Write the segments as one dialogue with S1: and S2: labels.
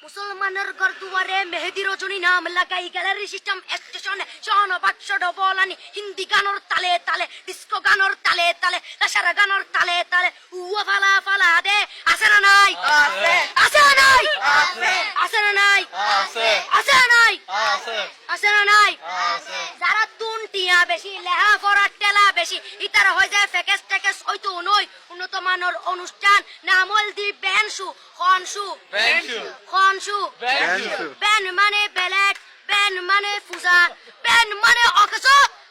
S1: মুসলমানের ঘর দুয়ারে মেহেদি রজনী নাম লাগাই গ্যালারি সিস্টেম স্টেশনে সহনবাক্স ডবলানি হিন্দি গানোর তালে তালে ডিস্কো গানোর তালে তালে লাসারা গানোর তালে তালে উয়া ফালা ফালা দে আছে না নাই আছে আছে না নাই আছে আছে না নাই আছে আছে না নাই আছে আছে না নাই আছে যারা তুনটিয়া বেশি লেহা পড়া টেলা বেশি ইতারা হয়ে যায় ফেকেস টেকেস হয়তো নয় উন্নত মানের অনুষ্ঠান নামল দি বেনশু খনশু খনশু বেন মানে বেলেট বেন মানে ফুজা বেন মানে অকস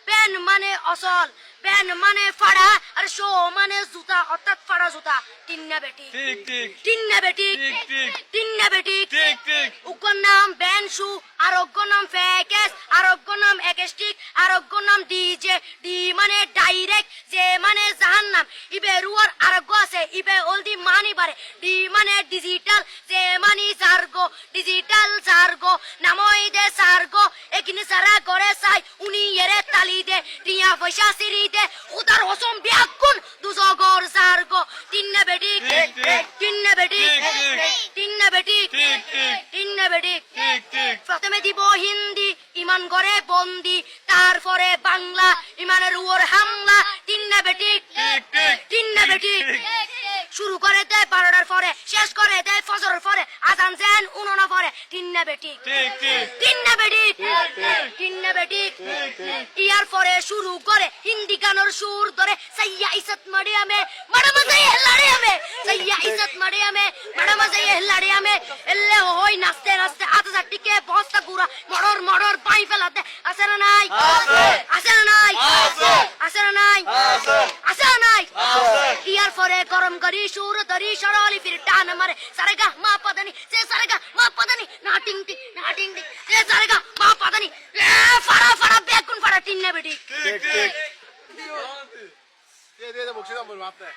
S1: বেন মানে অসল বেন মানে ফাড়া আর শো মানে জুতা অর্থাৎ ফাড়া জুতা তিন্না বেটি
S2: ঠিক ঠিক
S1: তিন্না বেটি
S2: ঠিক ঠিক
S1: তিন্না বেটি
S2: ঠিক ঠিক
S1: উগ্র নাম বেনশু আরোগ্য নাম ফেকেস আরোগ্য নাম একেস্টিক আরোগ্য নাম ডিজে ডি মানে ডাইরেক্ট যে মানে জাহান্নাম ইবে রুয়ার আরোগ্য আছে ইবে অলদি মানি বারে ডি মানে ডিজিটাল যে মানি সার্গো ডিজিটাল সার্গো নামই দে সার্গো একিনি সারা করে সাই উনি এরে তালি দে টিয়া পয়সা সিরি দে উদার হসম বিয়াকুন দুজগর সার্গো তিন্না বেটি তিন্না বেটি তিন্না বেটি তিন্না বেটি প্রথমে দিব হিন্দি ইমান করে বন্দি তারপরে বাংলা ইমানের উপর হামলা তিন্না বেটি তিন্না বেটি শুরু করে দেয় 12টার পরে শেষ করে দেয় ফজরের পরে আজান যেন উননা পরে তিন্না বেটি তিন্না বেটি তিন্না বেটি ইয়ার পরে শুরু করে হিন্দি গানের সুর ধরে সাইয়া ইজ্জত মারিয়ামে ম্যাডাম সাইয়া লাড়িয়ামে সাইয়া ইজ্জত মারিয়ামে ম্যাডাম সাইয়া লাড়িয়ামে এলে হই নাচতে নাচতে আধা টিকে বস্তা গুড়া মড়র মড়র পাই ফেলাতে আছে না নাই আছে না নাই আছে না নাই আছে না নাই ইয়ার পরে গরম করি সুর ধরি সরলি ফির টান মারে সারেগা মা পাদানি সে সারেগা মা পাদানি না টিং টিং না টিং টিং সে সারেগা মা পাদানি ফাড়া ফাড়া বেগুন ফাড়া টিন্না বেটি
S2: ঠিক ঠিক
S3: দিয়ে বকশিস বলবো আপনি